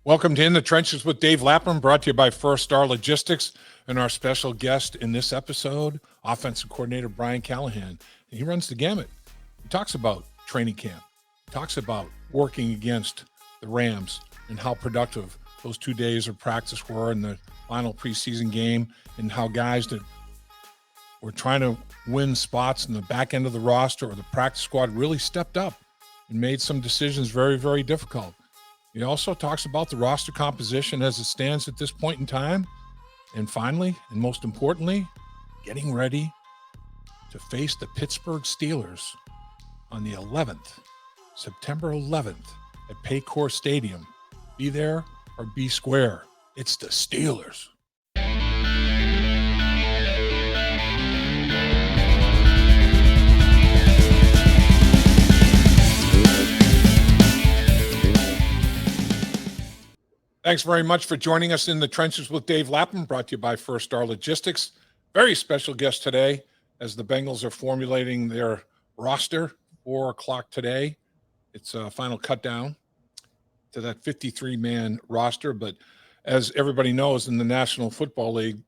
Welcome to In the Trenches with Dave Lapham, brought to you by First Star Logistics, and our special guest in this episode, offensive coordinator Brian Callahan. He runs the gamut. He talks about training camp. He talks about working against the Rams and how productive those 2 days of practice were in the final preseason game, and how guys that were trying to win spots in the back end of the roster or the practice squad really stepped up and made some decisions very, very difficult. He also talks about the roster composition as it stands at this point in time. And finally, and most importantly, getting ready to face the Pittsburgh Steelers on the 11th, September 11th at Paycor Stadium. Be there or be square. It's the Steelers. Thanks very much for joining us in the Trenches with Dave Lapham, brought to you by First Star Logistics. Very special guest today as the Bengals are formulating their roster, 4 o'clock today. It's a final cut down to that 53-man roster. But as everybody knows, in the National Football League,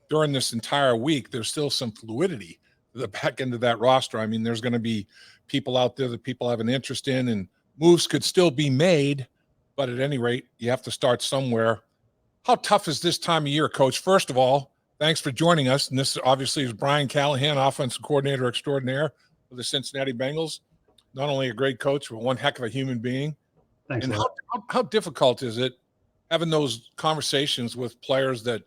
during this entire week, there's still some fluidity to the back end of that roster. I mean, there's going to be people out there that people have an interest in, and moves could still be made. But at any rate, you have to start somewhere. How tough is this time of year, Coach? First of all, thanks for joining us. And this obviously is Brian Callahan, offensive coordinator extraordinaire for the Cincinnati Bengals. Not only a great coach, but one heck of a human being. Thanks. And how difficult is it having those conversations with players that,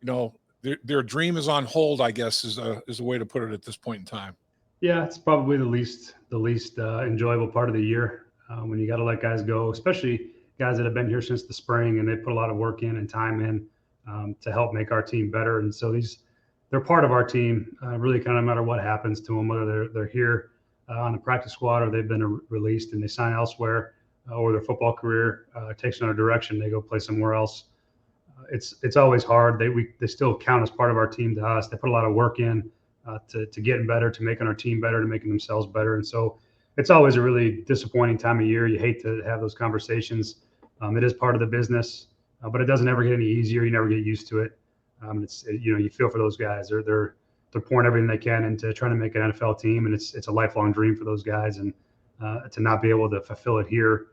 you know, their dream is on hold, I guess, is a way to put it at this point in time? Yeah, it's probably the least enjoyable part of the year when you got to let guys go, especially guys that have been here since the spring, and they put a lot of work in and time in to help make our team better. And so they're part of our team, really kind of no matter what happens to them, whether they're here on the practice squad or they've been released and they sign elsewhere, or their football career takes another direction, they go play somewhere else. It's always hard. They still count as part of our team to us. They put a lot of work in to getting better, to making our team better, to making themselves better. And so it's always a really disappointing time of year. You hate to have those conversations. It is part of the business, but it doesn't ever get any easier. You never get used to it. You feel for those guys. They're pouring everything they can into trying to make an NFL team, and it's a lifelong dream for those guys. And to not be able to fulfill it here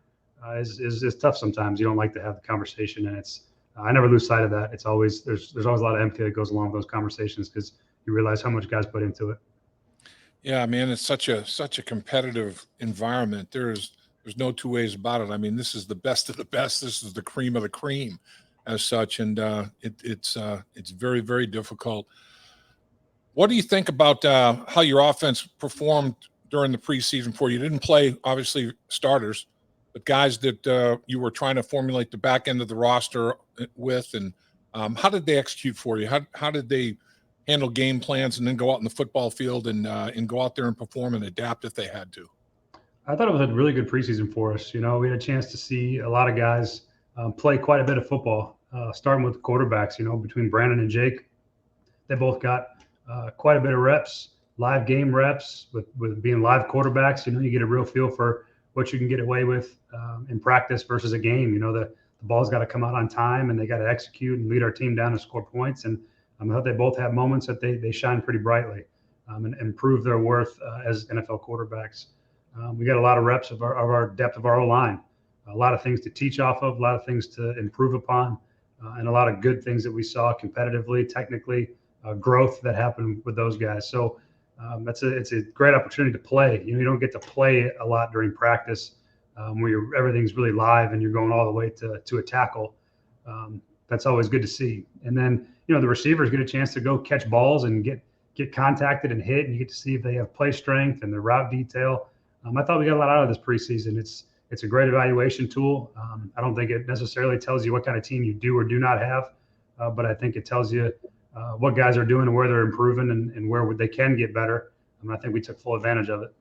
is tough sometimes. You don't like to have the conversation, and I never lose sight of that. It's always there's always a lot of empathy that goes along with those conversations because you realize how much guys put into it. Yeah, man, it's such a competitive environment. There's no two ways about it. I mean, this is the best of the best. This is the cream of the cream, as such, and it's very, very difficult. What do you think about how your offense performed during the preseason? For you didn't play, obviously, starters, but guys that you were trying to formulate the back end of the roster with, and how did they execute for you? How did they handle game plans and then go out in the football field and go out there and perform and adapt if they had to? I thought it was a really good preseason for us. You know, we had a chance to see a lot of guys play quite a bit of football, starting with the quarterbacks. You know, between Brandon and Jake, they both got quite a bit of reps, live game reps with being live quarterbacks. You know, you get a real feel for what you can get away with in practice versus a game. You know, the ball's got to come out on time, and they got to execute and lead our team down to score points. And I thought they both had moments that they shine pretty brightly and prove their worth as NFL quarterbacks. We got a lot of reps of our depth of our O-line, a lot of things to teach off of, a lot of things to improve upon, and a lot of good things that we saw competitively, technically, growth that happened with those guys. So it's a great opportunity to play. You know, you don't get to play a lot during practice where everything's really live and you're going all the way to a tackle. That's always good to see. And then, you know, the receivers get a chance to go catch balls and get contacted and hit, and you get to see if they have play strength and the route detail. I thought we got a lot out of this preseason. It's a great evaluation tool. I don't think it necessarily tells you what kind of team you do or do not have, but I think it tells you what guys are doing and where they're improving and where they can get better. I think we took full advantage of it.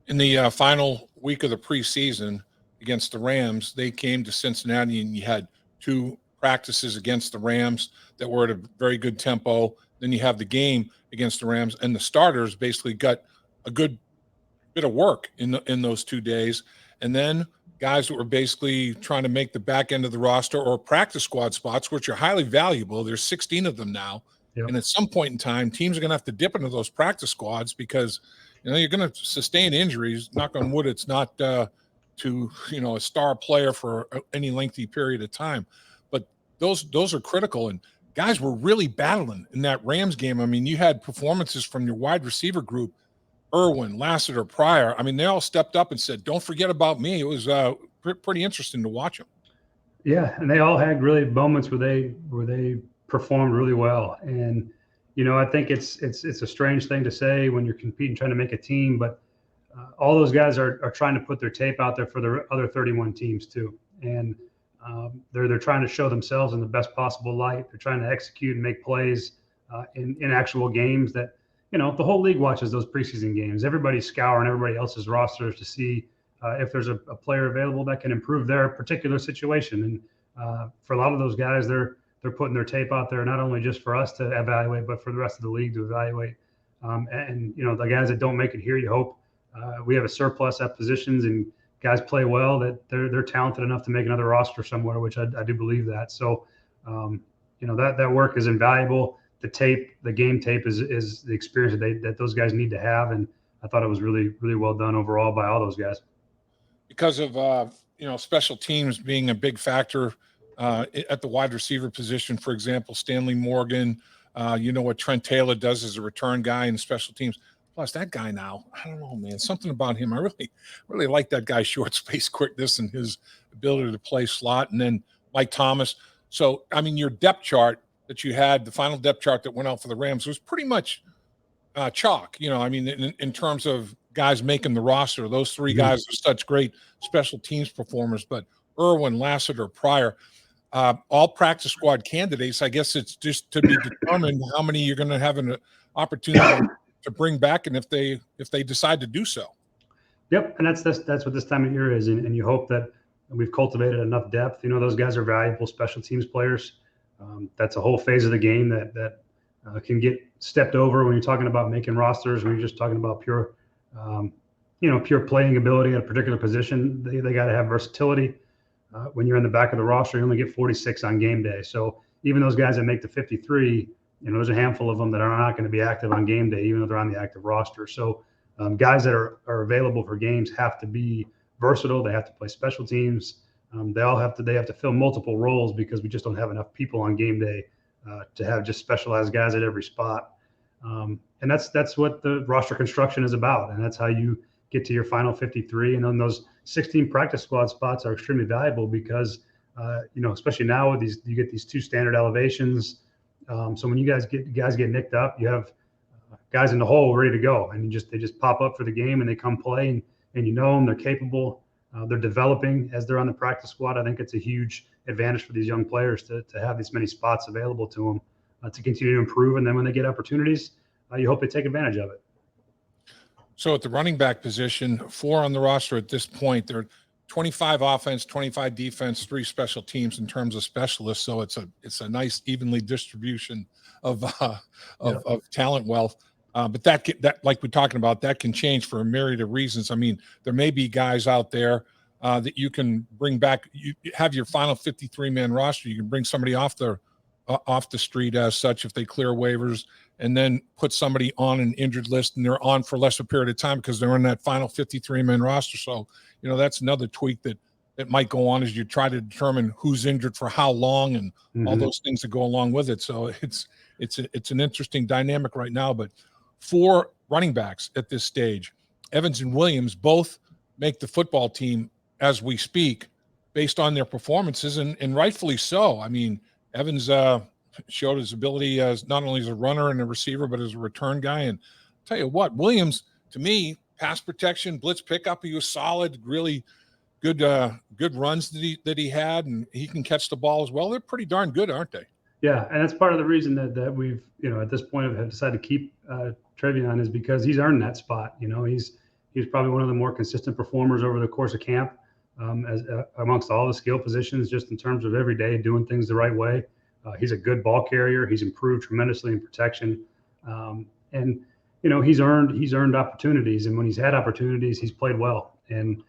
In the final week of the preseason against the Rams, they came to Cincinnati, and you had 2 practices against the Rams that were at a very good tempo. Then you have the game against the Rams, and the starters basically got a good bit of work in those 2 days. And then guys that were basically trying to make the back end of the roster or practice squad spots, which are highly valuable. There's 16 of them now. Yep. And at some point in time, teams are going to have to dip into those practice squads because, you're going to sustain injuries. Knock on wood, it's not to, a star player for any lengthy period of time. But those are critical. And guys were really battling in that Rams game. I mean, you had performances from your wide receiver group, Irwin, Lassiter, Pryor. I mean, they all stepped up and said, don't forget about me. It was pretty interesting to watch them. Yeah, and they all had really moments where they performed really well. And I think it's a strange thing to say when you're competing, trying to make a team, but all those guys are trying to put their tape out there for the other 31 teams too. And they're trying to show themselves in the best possible light. They're trying to execute and make plays in actual games that, the whole league watches those preseason games. Everybody's scouring everybody else's rosters to see if there's a player available that can improve their particular situation. And for a lot of those guys, they're putting their tape out there, not only just for us to evaluate, but for the rest of the league to evaluate. And the guys that don't make it here, you hope we have a surplus at positions and guys play well, that they're talented enough to make another roster somewhere, which I do believe that. So, that work is invaluable. The game tape is the experience that those guys need to have. And I thought it was really, really well done overall by all those guys. Because of, special teams being a big factor at the wide receiver position, for example, Stanley Morgan, what Trent Taylor does as a return guy in special teams. Plus, that guy now, I don't know, man, something about him. I really like that guy's short space quickness and his ability to play slot. And then Mike Thomas. So, I mean, your depth chart that you had, the final depth chart that went out for the Rams was pretty much chalk. In terms of guys making the roster, those three guys are such great special teams performers. But Irwin, Lassiter, Pryor, all practice squad candidates. I guess it's just to be determined how many you're going to have an opportunity to bring back, and if they decide to do so. Yep, and that's what this time of year is, and you hope that we've cultivated enough depth. Those guys are valuable special teams players. That's a whole phase of the game that can get stepped over when you're talking about making rosters. When you're just talking about pure playing ability at a particular position, they got to have versatility. When you're in the back of the roster, you only get 46 on game day. So even those guys that make the 53, there's a handful of them that are not going to be active on game day, even though they're on the active roster. So guys that are available for games have to be versatile. They have to play special teams. They have to fill multiple roles because we just don't have enough people on game day to have just specialized guys at every spot. And that's what the roster construction is about. And that's how you get to your final 53. And then those 16 practice squad spots are extremely valuable because, especially now with you get these two standard elevations. So when you guys get nicked up, you have guys in the hole ready to go, and they just pop up for the game and they come play, and them, they're capable, they're developing as they're on the practice squad. I think it's a huge advantage for these young players to have this many spots available to them to continue to improve, and then when they get opportunities, you hope they take advantage of it. So at the running back position, 4 on the roster at this point. They're 25 offense, 25 defense, 3 special teams in terms of specialists. So it's a nice evenly distribution of talent wealth. But that like we're talking about, that can change for a myriad of reasons. I mean, there may be guys out there that you can bring back. You have your final 53-man roster. You can bring somebody off the street as such if they clear waivers, and then put somebody on an injured list and they're on for less a period of time because they're in that final 53-man roster. So, that's another tweak that might go on as you try to determine who's injured for how long and all those things that go along with it. So it's an interesting dynamic right now. But 4 running backs at this stage, Evans and Williams, both make the football team as we speak based on their performances, and rightfully so. I mean, Evans showed his ability as not only as a runner and a receiver, but as a return guy. And I'll tell you what, Williams, to me, pass protection, blitz pickup, he was solid, really good runs that he had, and he can catch the ball as well. They're pretty darn good, aren't they? Yeah, and that's part of the reason that we've, at this point have decided to keep Trevion, is because he's earned that spot. He's probably one of the more consistent performers over the course of camp, as amongst all the skill positions, just in terms of every day doing things the right way. He's a good ball carrier. He's improved tremendously in protection, and he's earned opportunities. And when he's had opportunities, he's played well. And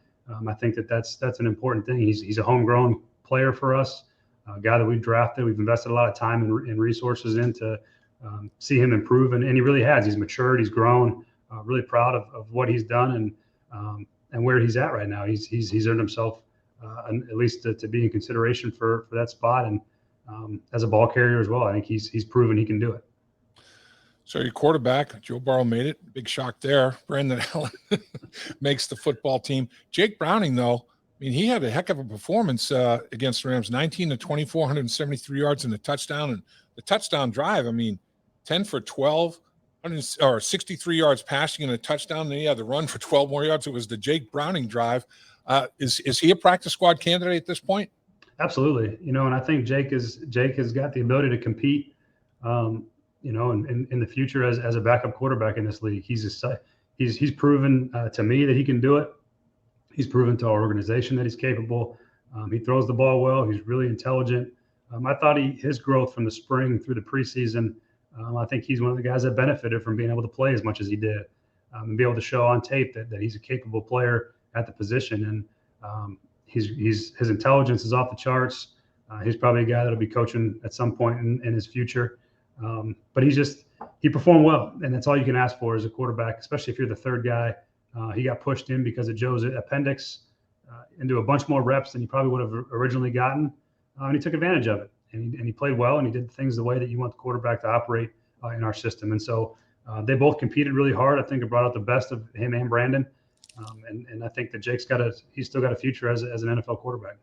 I think that's an important thing. He's a homegrown player for us, a guy that we've drafted. We've invested a lot of time and resources in to see him improve, and he really has. He's matured. He's grown. Really proud of what he's done and where he's at right now. He's earned himself at least to be in consideration for that spot, and as a ball carrier as well. I think he's proven he can do it. So your quarterback, Joe Burrow, made it. Big shock there. Brandon Allen makes the football team. Jake Browning, though, I mean, he had a heck of a performance against the Rams, 19 to 24, 173 yards and a touchdown. And the touchdown drive, I mean, 10 for 12, or 63 yards passing and a touchdown. And then he had to run for 12 more yards. It was the Jake Browning drive. Is he a practice squad candidate at this point? Absolutely. And I think Jake has got the ability to compete, in the future as a backup quarterback in this league. He's proven to me that he can do it. He's proven to our organization that he's capable. He throws the ball well. He's really intelligent. I thought his growth from the spring through the preseason, I think he's one of the guys that benefited from being able to play as much as he did, and be able to show on tape that he's a capable player at the position. And his intelligence is off the charts. He's probably a guy that'll be coaching at some point in his future. But he performed well, and that's all you can ask for as a quarterback, especially if you're the third guy. He got pushed in because of Joe's appendix into a bunch more reps than he probably would have originally gotten, and he took advantage of it. And he played well, and he did things the way that you want the quarterback to operate in our system. And so they both competed really hard. I think it brought out the best of him and Brandon. And I think that Jake's he's still got a future as an NFL quarterback.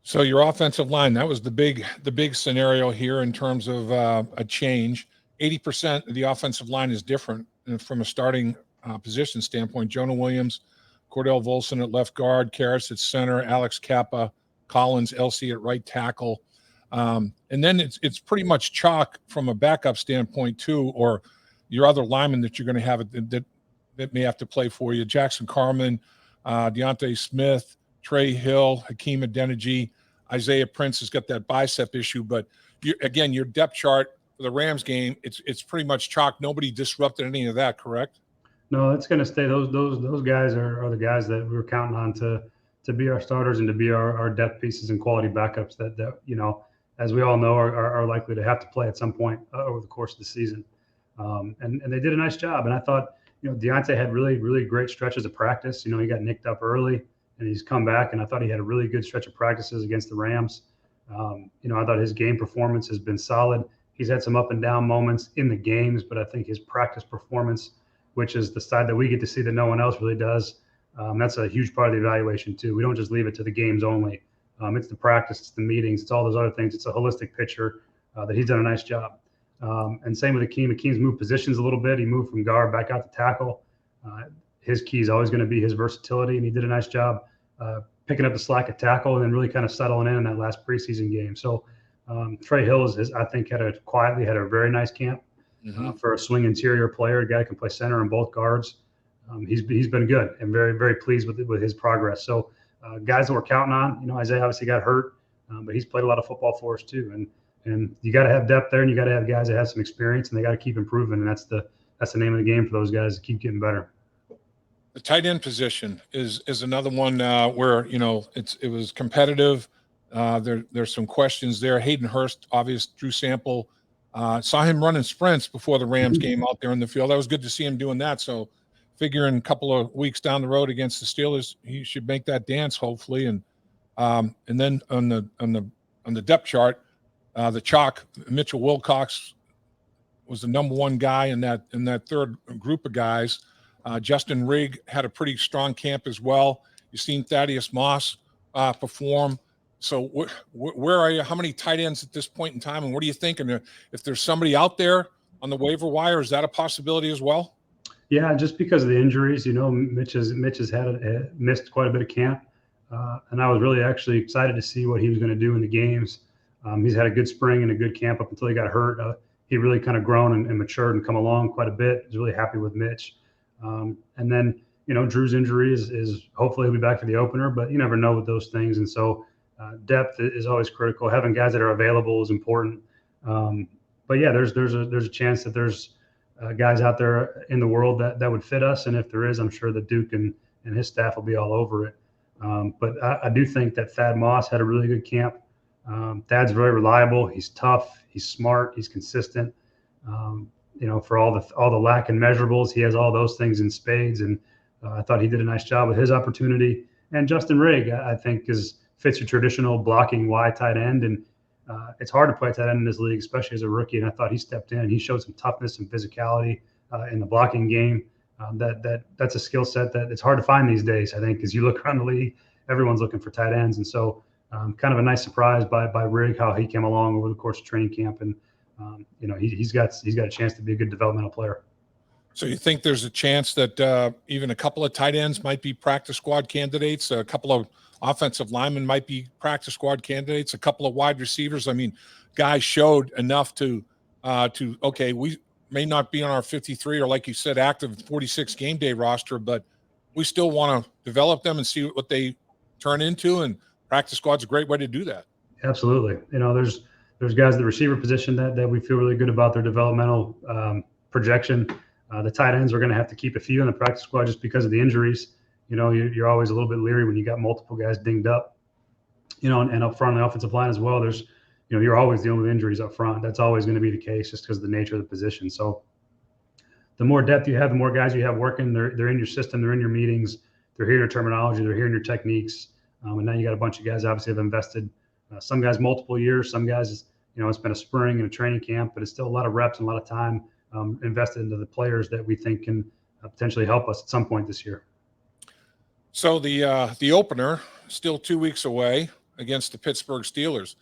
So your offensive line, that was the big scenario here in terms of a change. 80% of the offensive line is different from a starting position standpoint. Jonah Williams, Cordell Volson at left guard, Karras at center, Alex Kappa, Collins, LC at right tackle. And then it's pretty much chalk from a backup standpoint too, or your other linemen that you're going to have that may have to play for you. Jackson Carman, Deontay Smith, Trey Hill, Hakeem Adeniji, Isaiah Prince has got that bicep issue. But your depth chart for the Rams game, it's pretty much chalk. Nobody disrupted any of that, correct? No, it's going to stay. Those guys are the guys that we were counting on to be our starters and to be our depth pieces and quality backups that as we all know, are likely to have to play at some point over the course of the season. And they did a nice job. And I thought, Deontay had really, really great stretches of practice. He got nicked up early and he's come back. And I thought he had a really good stretch of practices against the Rams. I thought his game performance has been solid. He's had some up and down moments in the games, but I think his practice performance, which is the side that we get to see that no one else really does, that's a huge part of the evaluation too. We don't just leave it to the games only. It's the practice, it's the meetings, it's all those other things. It's a holistic picture that he's done a nice job. And same with Hakeem. Hakeem's moved positions a little bit. He moved from guard back out to tackle. His key is always going to be his versatility, and he did a nice job picking up the slack at tackle and then really kind of settling in that last preseason game. So Trey Hill I think had a very nice camp for a swing interior player, a guy who can play center and both guards. He's been good and very, very pleased with his progress. So guys that we're counting on, Isaiah obviously got hurt, but he's played a lot of football for us too. And you got to have depth there, and you got to have guys that have some experience, and they got to keep improving. And that's the name of the game for those guys to keep getting better. The tight end position is another one where it was competitive. There's some questions there. Hayden Hurst, obvious Drew Sample, saw him running sprints before the Rams game out there in the field. That was good to see him doing that. So, figuring a couple of weeks down the road against the Steelers, he should make that dance hopefully. And then on the depth chart, the chalk, Mitchell Wilcox was the number one guy in that third group of guys. Justin Rigg had a pretty strong camp as well. You've seen Thaddeus Moss perform. So where are you? How many tight ends at this point in time? And what are you thinking? If there's somebody out there on the waiver wire, is that a possibility as well? Yeah, just because of the injuries, Mitch has missed quite a bit of camp. And I was really actually excited to see what he was going to do in the games. He's had a good spring and a good camp up until he got hurt. He really kind of grown and matured and come along quite a bit. I was really happy with Mitch. And then, Drew's injury is hopefully he'll be back for the opener, but you never know with those things. And so depth is always critical. Having guys that are available is important. But yeah, there's a chance that there's guys out there in the world that would fit us. And if there is, I'm sure that Duke and his staff will be all over it. But I do think that Thad Moss had a really good camp. Thad's very reliable. He's tough. He's smart. He's consistent. For all the lack in measurables, he has all those things in spades. And I thought he did a nice job with his opportunity. And Justin Rigg, I think, fits your traditional blocking wide tight end. And it's hard to play tight end in this league, especially as a rookie. And I thought he stepped in. He showed some toughness and physicality in the blocking game. That's a skill set that it's hard to find these days. I think as you look around the league, everyone's looking for tight ends. And so kind of a nice surprise by Rigg, how he came along over the course of training camp. And, he's got a chance to be a good developmental player. So you think there's a chance that even a couple of tight ends might be practice squad candidates, a couple of offensive linemen might be practice squad candidates, a couple of wide receivers? I mean, guys showed enough to we may not be on our 53 or, like you said, active 46 game day roster, but we still want to develop them and see what they turn into. And practice squad's a great way to do that. Absolutely. There's guys at the receiver position that we feel really good about their developmental projection. The tight ends, we're going to have to keep a few in the practice squad just because of the injuries. You're always a little bit leery when you got multiple guys dinged up, and up front on the offensive line as well. There's, you're always dealing with injuries up front. That's always going to be the case just because of the nature of the position. So the more depth you have, the more guys you have working, they're in your system, they're in your meetings, they're hearing your terminology, they're hearing your techniques. And now you got a bunch of guys obviously have invested, some guys multiple years, some guys, it's been a spring and a training camp, but it's still a lot of reps and a lot of time invested into the players that we think can potentially help us at some point this year. So the opener still 2 weeks away against the Pittsburgh Steelers.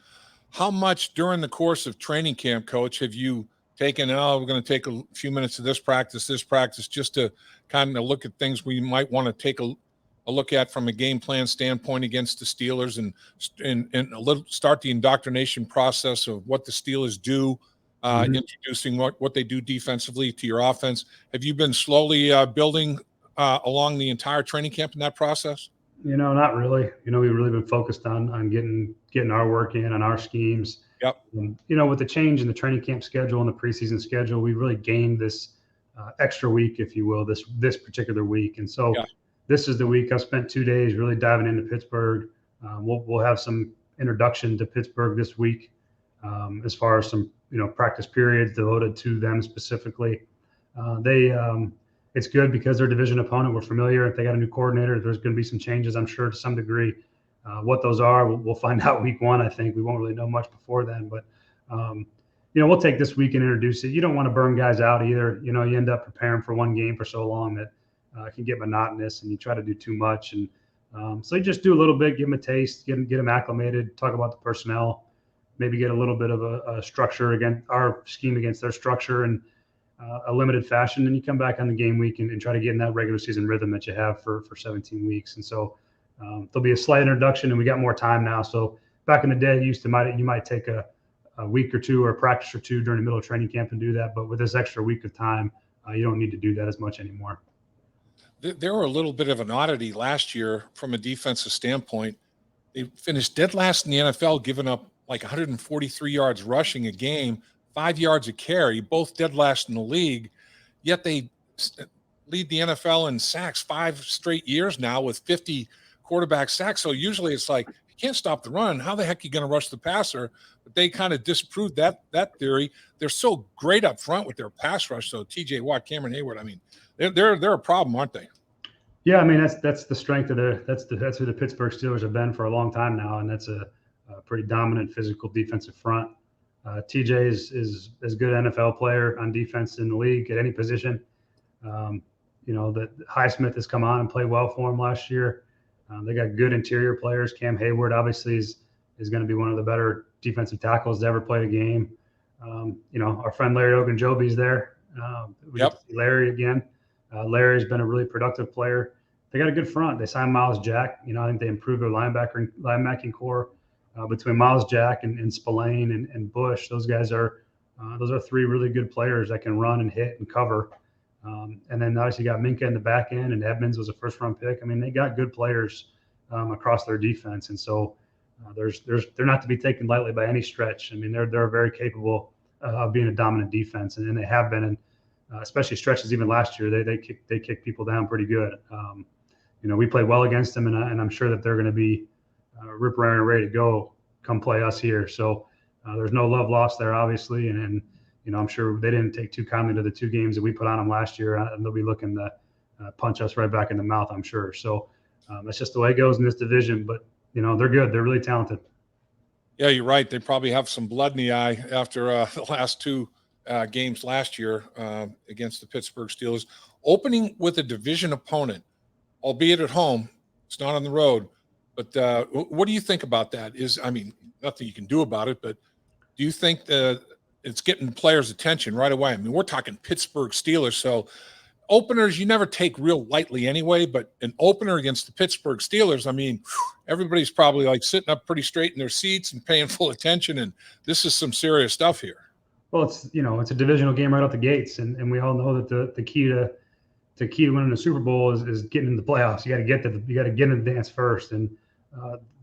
How much during the course of training camp, Coach, have you taken, we're going to take a few minutes of this practice, just to kind of look at things we might want to take a look at from a game plan standpoint against the Steelers and start the indoctrination process of what the Steelers do, introducing what they do defensively to your offense? Have you been slowly building along the entire training camp in that process? Not really. We've really been focused on getting our work in on our schemes. Yep. With the change in the training camp schedule and the preseason schedule, we really gained this extra week, if you will, this particular week. And so This is the week I've spent 2 days really diving into Pittsburgh. We'll have some introduction to Pittsburgh this week as far as some practice periods devoted to them specifically. It's good because they're a division opponent. We're familiar. If they got a new coordinator, there's going to be some changes, I'm sure, to some degree. What those are, we'll find out week one. I think we won't really know much before then, but we'll take this week and introduce it. You don't want to burn guys out either. You end up preparing for one game for so long that it can get monotonous, and you try to do too much. And so you just do a little bit, give them a taste, get them acclimated, talk about the personnel, maybe get a little bit of a structure against our scheme against their structure in a limited fashion. And you come back on the game week and try to get in that regular season rhythm that you have for 17 weeks. And so there'll be a slight introduction, and we got more time now. So back in the day, you might take a week or two or a practice or two during the middle of training camp and do that. But with this extra week of time, you don't need to do that as much anymore. There were a little bit of an oddity last year from a defensive standpoint. They finished dead last in the NFL, giving up like 143 yards rushing a game, 5 yards a carry, both dead last in the league. Yet they lead the NFL in sacks 5 straight years now with 50 quarterback sacks. So usually it's like, you can't stop the run. How the heck are you going to rush the passer? But they kind of disproved that theory. They're so great up front with their pass rush. So TJ Watt, Cameron Hayward, I mean, they're a problem, aren't they? Yeah, I mean that's the strength of that's who the Pittsburgh Steelers have been for a long time now, and that's a pretty dominant physical defensive front. TJ is as good an NFL player on defense in the league at any position. That Highsmith has come on and played well for him last year. They got good interior players. Cam Hayward obviously is going to be one of the better defensive tackles to ever play a game. Our friend Larry Ogunjobi's there. We get to see Larry again. Larry's been a really productive player. They got a good front. They signed Miles Jack. I think they improved their linebacking core between Miles Jack and Spillane and Bush. Those guys are 3 really good players that can run and hit and cover. And then obviously you got Minka in the back end, and Edmonds was a first-round pick. I mean, they got good players across their defense, and so they're not to be taken lightly by any stretch. I mean, they're very capable of being a dominant defense, and they have been. And especially stretches even last year, they kick people down pretty good. we played well against them, and I'm sure that they're going to be rip raring and ready to go come play us here. So there's no love lost there, obviously, and I'm sure they didn't take too kindly to the 2 games that we put on them last year, and they'll be looking to punch us right back in the mouth, I'm sure. So that's just the way it goes in this division. But they're good. They're really talented. Yeah, you're right. They probably have some blood in the eye after the last 2 games last year against the Pittsburgh Steelers. Opening with a division opponent, albeit at home, it's not on the road. But what do you think about that? Nothing you can do about it, but do you think it's getting players' attention right away? I mean, we're talking Pittsburgh Steelers, so openers you never take real lightly anyway, but an opener against the Pittsburgh Steelers, everybody's probably like sitting up pretty straight in their seats and paying full attention, and this is some serious stuff here. Well, it's a divisional game right out the gates, and we all know that the key to winning the Super Bowl is getting into the playoffs. You got to get in the dance first, and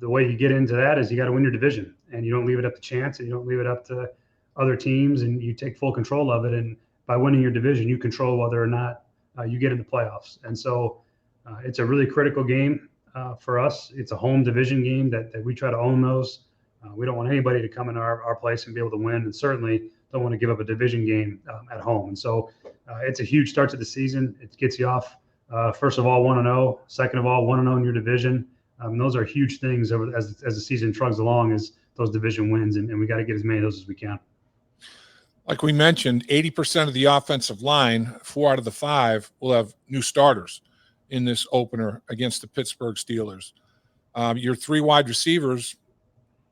the way you get into that is you got to win your division, and you don't leave it up to chance, and you don't leave it up to other teams, and you take full control of it. And by winning your division, you control whether or not you get in the playoffs. And so it's a really critical game for us. It's a home division game that we try to own those. We don't want anybody to come in our place and be able to win, and certainly don't want to give up a division game at home. And so it's a huge start to the season. It gets you off, first of all, 1-0. Second of all, 1-0 in your division. Those are huge things as the season trugs along, as those division wins, and we got to get as many of those as we can. Like we mentioned, 80% of the offensive line, 4 out of the 5, will have new starters in this opener against the Pittsburgh Steelers. Your 3 wide receivers,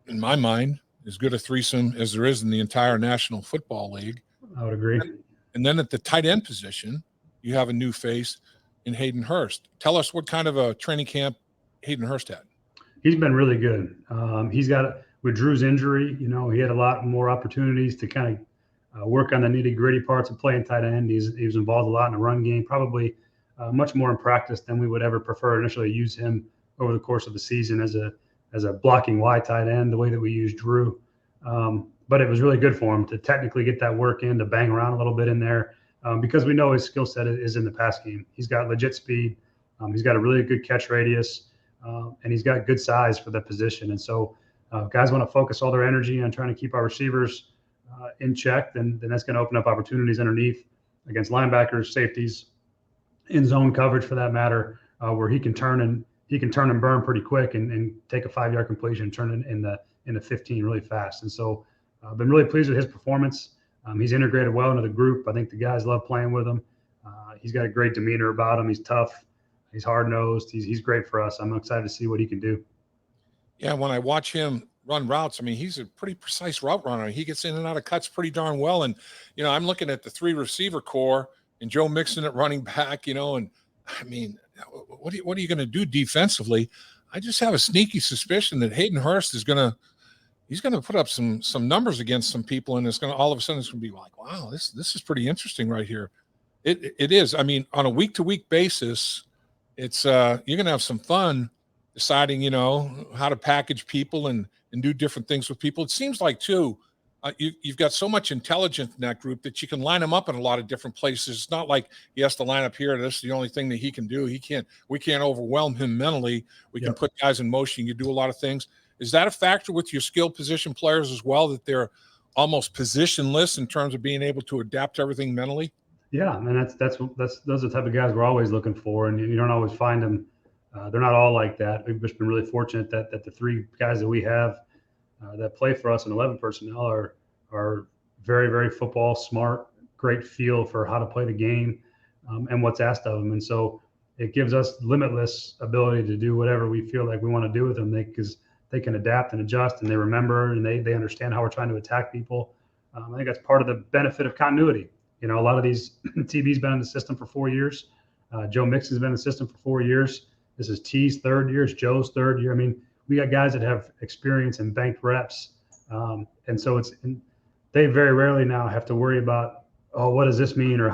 in my mind, as good a threesome as there is in the entire National Football League. I would agree. And then at the tight end position, you have a new face in Hayden Hurst. Tell us what kind of a training camp Hayden Hurst had. He's been really good. With Drew's injury, he had a lot more opportunities to kind of work on the nitty-gritty parts of playing tight end. He was involved a lot in the run game, probably much more in practice than we would ever prefer initially use him over the course of the season as a blocking wide tight end, the way that we used Drew. But it was really good for him to technically get that work in, to bang around a little bit in there, because we know his skill set is in the pass game. He's got legit speed. He's got a really good catch radius, and he's got good size for that position. And so guys want to focus all their energy on trying to keep our receivers in check, then that's going to open up opportunities underneath against linebackers, safeties, in zone coverage for that matter, where he can turn and burn pretty quick and take a 5-yard completion and turn it in the 15 really fast. And so I've been really pleased with his performance. He's integrated well into the group. I think the guys love playing with him. He's got a great demeanor about him. He's tough. He's hard-nosed. He's great for us. I'm excited to see what he can do. Yeah, when I watch him run routes, he's a pretty precise route runner. He gets in and out of cuts pretty darn well. And, I'm looking at the 3 receiver core and Joe Mixon at running back, and what are you going to do defensively? I just have a sneaky suspicion that Hayden Hurst he's going to put up some numbers against some people, and it's going to all of a sudden it's going to be like, wow, this is pretty interesting right here. It is. On a week-to-week basis, it's you're going to have some fun deciding, how to package people and do different things with people. It seems like, too, you've got so much intelligence in that group that you can line him up in a lot of different places. It's not like he has to line up here. This is the only thing that he can do. We can't overwhelm him mentally. We can put guys in motion. You do a lot of things. Is that a factor with your skill position players as well, that they're almost positionless in terms of being able to adapt to everything mentally? Yeah, and those are the type of guys we're always looking for, and you don't always find them. They're not all like that. We've just been really fortunate that the 3 guys that we have that play for us in 11 personnel are very, very football smart, great feel for how to play the game and what's asked of them. And so it gives us limitless ability to do whatever we feel like we want to do with them, because they can adapt and adjust, and they remember, and they understand how we're trying to attack people. I think that's part of the benefit of continuity. A lot of these TB's been in the system for 4 years. Joe Mixon's been in the system for 4 years. This is T's 3rd year. It's Joe's 3rd year. We got guys that have experience and banked reps. And so they very rarely now have to worry about, what does this mean? Or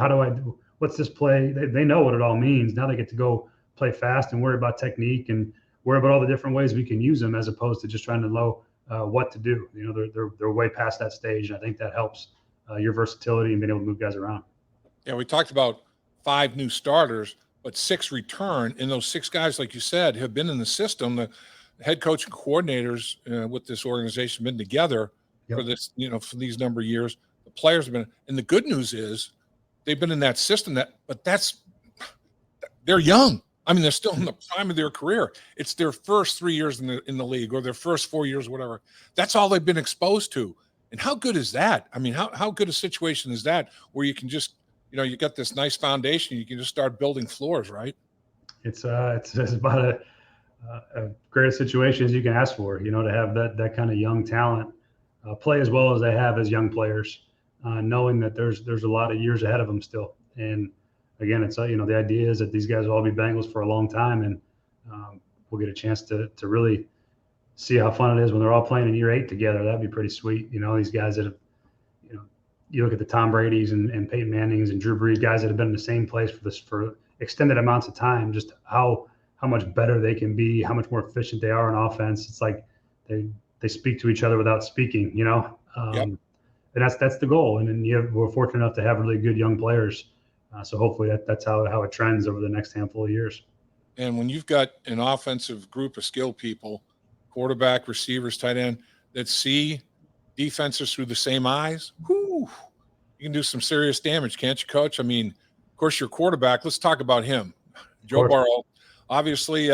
what's this play? They know what it all means. Now they get to go play fast and worry about technique and worry about all the different ways we can use them, as opposed to just trying to know what to do. They're way past that stage. And I think that helps your versatility and being able to move guys around. Yeah, we talked about 5 new starters. but 6 return. And those 6 guys, like you said, have been in the system. The head coach and coordinators with this organization been together for this, for these number of years. The players have been, and the good news is they've been in that system they're young. I mean, they're still in the prime of their career. It's their first 3 years in the league, or their first 4 years, whatever. That's all they've been exposed to. And how good is that? I mean, how good a situation is that where you can just, you got this nice foundation, you can just start building floors, right? It's about a great situation as you can ask for, to have that kind of young talent play as well as they have as young players, knowing that there's a lot of years ahead of them still. And again, it's the idea is that these guys will all be Bengals for a long time, and we'll get a chance to really see how fun it is when they're all playing in year 8 together. That'd be pretty sweet. These guys that have, you look at the Tom Brady's and Peyton Manning's and Drew Brees, guys that have been in the same place for extended amounts of time, just how much better they can be, how much more efficient they are on offense. It's like they speak to each other without speaking, Yep. And that's the goal. And then we're fortunate enough to have really good young players. So hopefully that's how it trends over the next handful of years. And when you've got an offensive group of skilled people, quarterback, receivers, tight end, that see defenses through the same eyes, you can do some serious damage, can't you, Coach? I mean, of course, your quarterback, let's talk about him. Joe Burrow, obviously,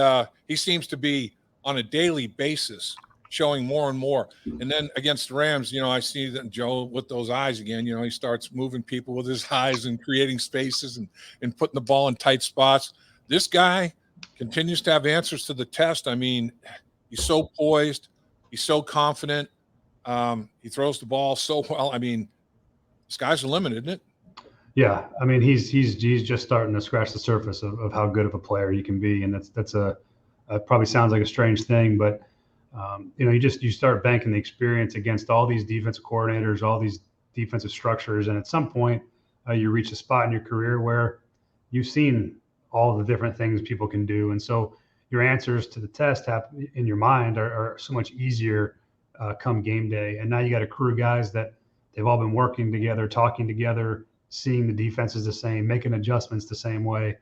he seems to be on a daily basis showing more and more. And then against the Rams, I see that Joe with those eyes again, he starts moving people with his eyes and creating spaces and putting the ball in tight spots. This guy continues to have answers to the test. I mean, he's so poised. He's so confident. He throws the ball so well. I mean, sky's the limit, isn't it? Yeah. I mean, he's just starting to scratch the surface of how good of a player he can be. And that's probably sounds like a strange thing, but you start banking the experience against all these defensive coordinators, all these defensive structures. And at some point you reach a spot in your career where you've seen all the different things people can do. And so your answers to the test in your mind are so much easier come game day. And now you got a crew of guys that they've all been working together, talking together, seeing the defenses the same, making adjustments the same way.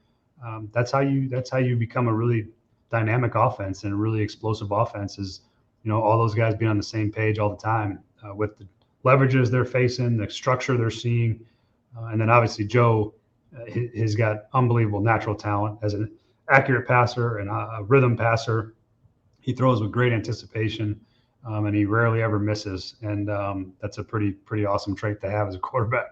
That's how you become a really dynamic offense and a really explosive offense is, all those guys being on the same page all the time with the leverages they're facing, the structure they're seeing. And then obviously Joe, he's got unbelievable natural talent as an accurate passer and a rhythm passer. He throws with great anticipation and he rarely ever misses. And that's a pretty awesome trait to have as a quarterback.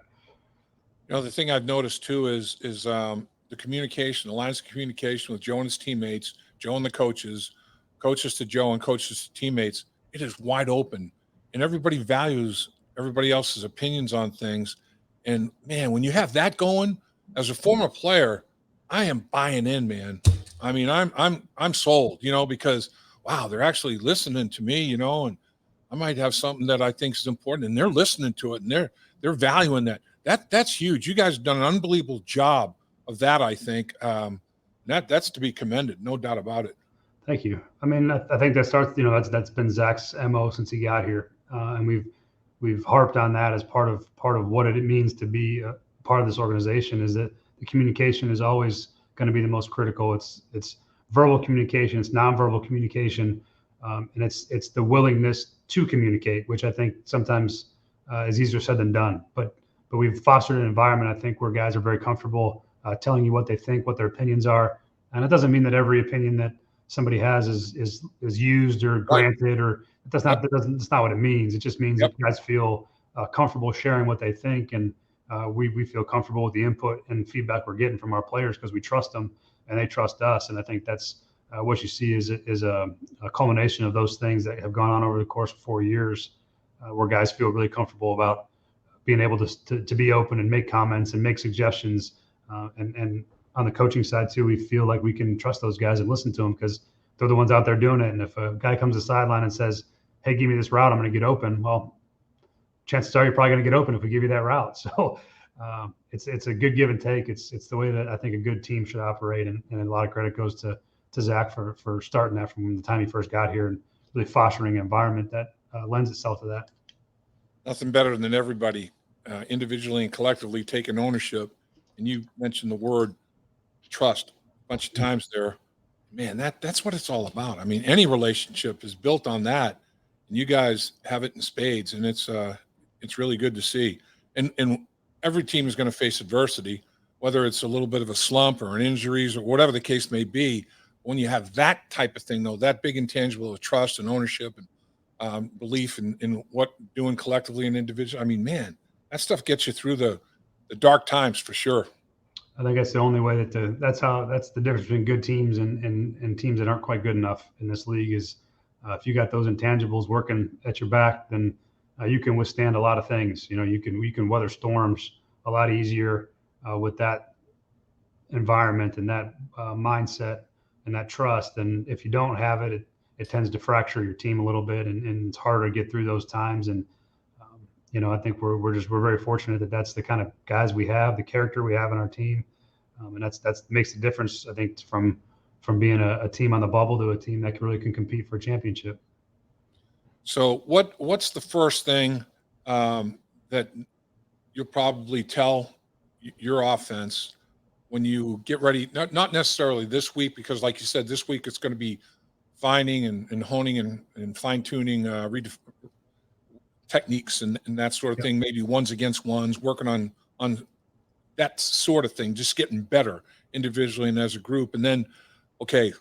The thing I've noticed too is the communication, the lines of communication with Joe and his teammates, Joe and the coaches to Joe and coaches to teammates. It is wide open, and everybody values everybody else's opinions on things. And man, when you have that going, as a former player, I am buying in, man. I mean, I'm sold, because wow, they're actually listening to me, and I might have something that I think is important, and they're listening to it, and they're valuing that. That's huge. You guys have done an unbelievable job of that, I think. That's to be commended, no doubt about it. Thank you. I mean, I think that starts, that's been Zach's MO since he got here. And we've harped on that as part of what it means to be a part of this organization is that the communication is always going to be the most critical. It's verbal communication, it's nonverbal communication, and it's the willingness to communicate, which I think sometimes is easier said than done. But we've fostered an environment, I think, where guys are very comfortable telling you what they think, what their opinions are. And it doesn't mean that every opinion that somebody has is used or granted, or that's not what it means. It just means that guys feel comfortable sharing what they think, and we feel comfortable with the input and feedback we're getting from our players because we trust them and they trust us. And I think that's what you see is a culmination of those things that have gone on over the course of 4 years, where guys feel really comfortable about being able to be open and make comments and make suggestions. And on the coaching side too, we feel like we can trust those guys and listen to them because they're the ones out there doing it. And if a guy comes to the sideline and says, "Hey, give me this route, I'm going to get open," well, chances are you're probably going to get open if we give you that route. So it's a good give and take. It's the way that I think a good team should operate. And a lot of credit goes to Zach for starting that from the time he first got here and really fostering an environment that lends itself to that. Nothing better than everybody individually and collectively taking ownership. And you mentioned the word trust. bunch of times there. Man, that's what it's all about. I mean, any relationship is built on that, and you guys have it in spades, and it's really good to see. And every team is going to face adversity, whether it's a little bit of a slump or an injuries or whatever the case may be. When you have that type of thing, though, that big intangible of trust and ownership and belief in what doing collectively and individually, I mean, man, that stuff gets you through the dark times for sure. I think that's the only way that's the difference between good teams and teams that aren't quite good enough in this league is if you got those intangibles working at your back, then you can withstand a lot of things. You can weather storms a lot easier with that environment and that mindset and that trust. And if you don't have it, it tends to fracture your team a little bit, and it's harder to get through those times. And I think we're very fortunate that that's the kind of guys we have, the character we have in our team, and that's makes the difference. I think from being a team on the bubble to a team that really can compete for a championship. So what's the first thing that you'll probably tell your offense when you get ready? Not necessarily this week, because like you said, this week it's going to be finding and honing and fine tuning techniques and that sort of thing, maybe ones against ones, working on that sort of thing, just getting better individually and as a group. And then, okay,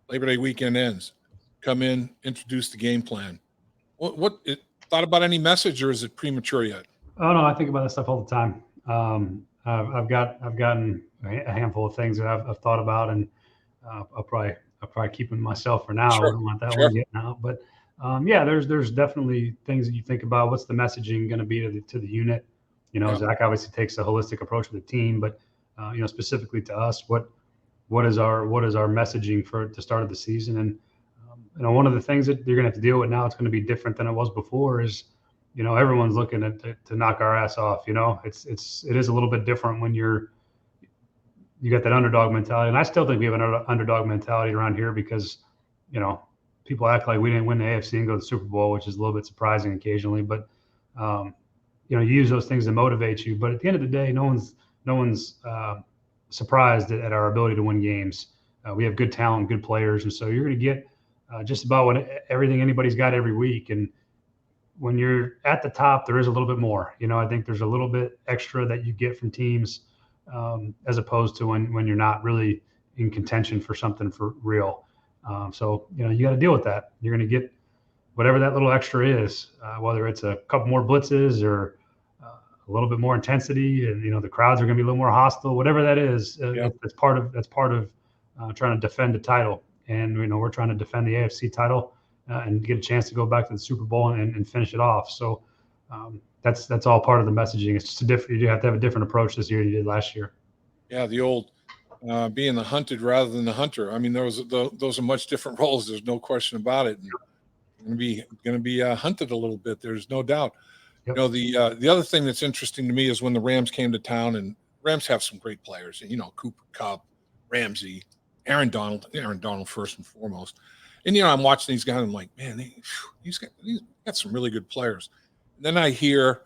Labor Day weekend ends, come in, introduce the game plan. What thought about any message, or is it premature yet? Oh no, I think about that stuff all the time. I've gotten a handful of things that I've thought about, and I'll probably keep them myself for now. Sure. I don't want that one getting out, but there's definitely things that you think about. What's the messaging going to be to the unit? Zach obviously takes a holistic approach with the team, but specifically to us, what is our messaging for the start of the season? And one of the things that you're going to have to deal with now, it's going to be different than it was before, is everyone's looking to knock our ass off. It is a little bit different when you got that underdog mentality, and I still think we have an underdog mentality around here because people act like we didn't win the AFC and go to the Super Bowl, which is a little bit surprising occasionally. But you use those things to motivate you. But at the end of the day, no one's surprised at our ability to win games. We have good talent, good players, and so you're going to get just about everything anybody's got every week. And when you're at the top, there is a little bit more. I think there's a little bit extra that you get from teams as opposed to when you're not really in contention for something for real. So you got to deal with that. You're going to get whatever that little extra is, whether it's a couple more blitzes or a little bit more intensity, and the crowds are going to be a little more hostile. Whatever that is, that's part of trying to defend the title. And we're trying to defend the AFC title and get a chance to go back to the Super Bowl and finish it off. So that's all part of the messaging. It's just you have to have a different approach this year than you did last year. Yeah, the old being the hunted rather than the hunter. I mean, those are much different roles. There's no question about it. And going to be hunted a little bit. There's no doubt. Yep. The other thing that's interesting to me is when the Rams came to town, and Rams have some great players. Cooper Kupp, Ramsey, Aaron Donald first and foremost. And I'm watching these guys, and I'm like, man, he's got some really good players. And then I hear,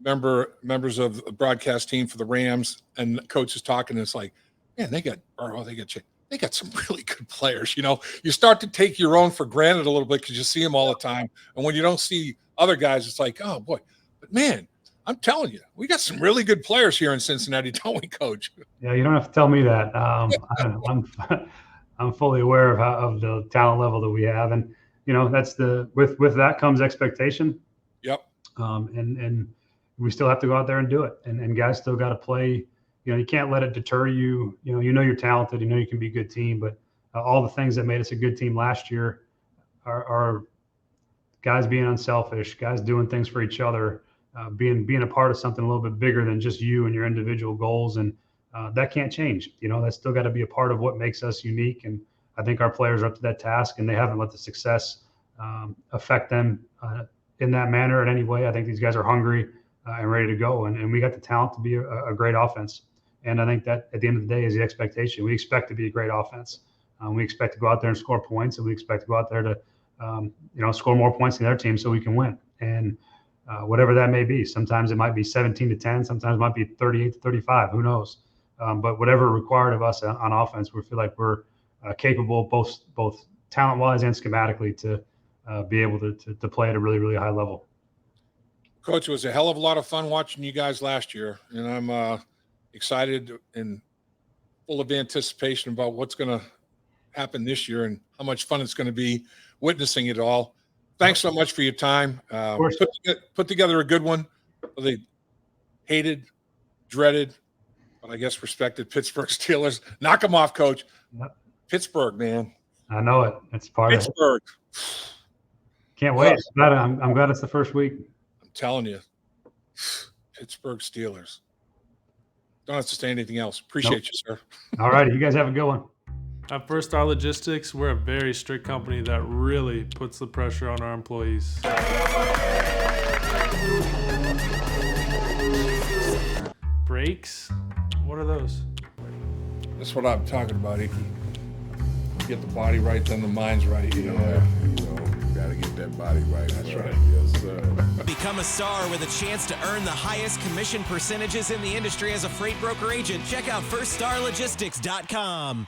members of the broadcast team for the Rams and coaches talking, and it's like, man, they got Burrow, they got some really good players. You start to take your own for granted a little bit because you see them all the time. And when you don't see other guys, it's like, oh boy, but man, I'm telling you, we got some really good players here in Cincinnati, don't we, Coach? Yeah, you don't have to tell me that. I'm fully aware of the talent level that we have, and that's with that comes expectation. Yep. And we still have to go out there and do it, and guys still got to play. You can't let it deter you. You're talented. You can be a good team, but all the things that made us a good team last year are guys being unselfish, guys doing things for each other, being a part of something a little bit bigger than just you and your individual goals. And that can't change. That's still got to be a part of what makes us unique. And I think our players are up to that task, and they haven't let the success affect them in that manner in any way. I think these guys are hungry and ready to go. And we got the talent to be a great offense. And I think that at the end of the day is the expectation. We expect to be a great offense. We expect to go out there and score points, and we expect to go out there to score more points than their team so we can win. And whatever that may be, sometimes it might be 17-10, sometimes it might be 38-35. Who knows? But whatever required of us on offense, we feel like we're capable, both talent-wise and schematically, to be able to play at a really, really high level. Coach, it was a hell of a lot of fun watching you guys last year, and I'm excited and full of anticipation about what's going to happen this year and how much fun it's going to be witnessing it all. Thanks so much for your time. Put together a good one for the hated, dreaded, but I guess respected Pittsburgh Steelers. Knock them off, Coach. Yep. Pittsburgh, man. I know it. It's part Pittsburgh. of it. Can't wait. I'm glad it's the first week. I'm telling you. Pittsburgh Steelers. Don't have to say anything else. Appreciate you, sir. All righty. You guys have a good one. At First Star Logistics, we're a very strict company that really puts the pressure on our employees. Breaks? What are those? That's what I'm talking about, Icky. Get the body right, then the mind's right. You know, gotta get that body right. That's right. Yes, sir. Become a star with a chance to earn the highest commission percentages in the industry as a freight broker agent. Check out firststarlogistics.com.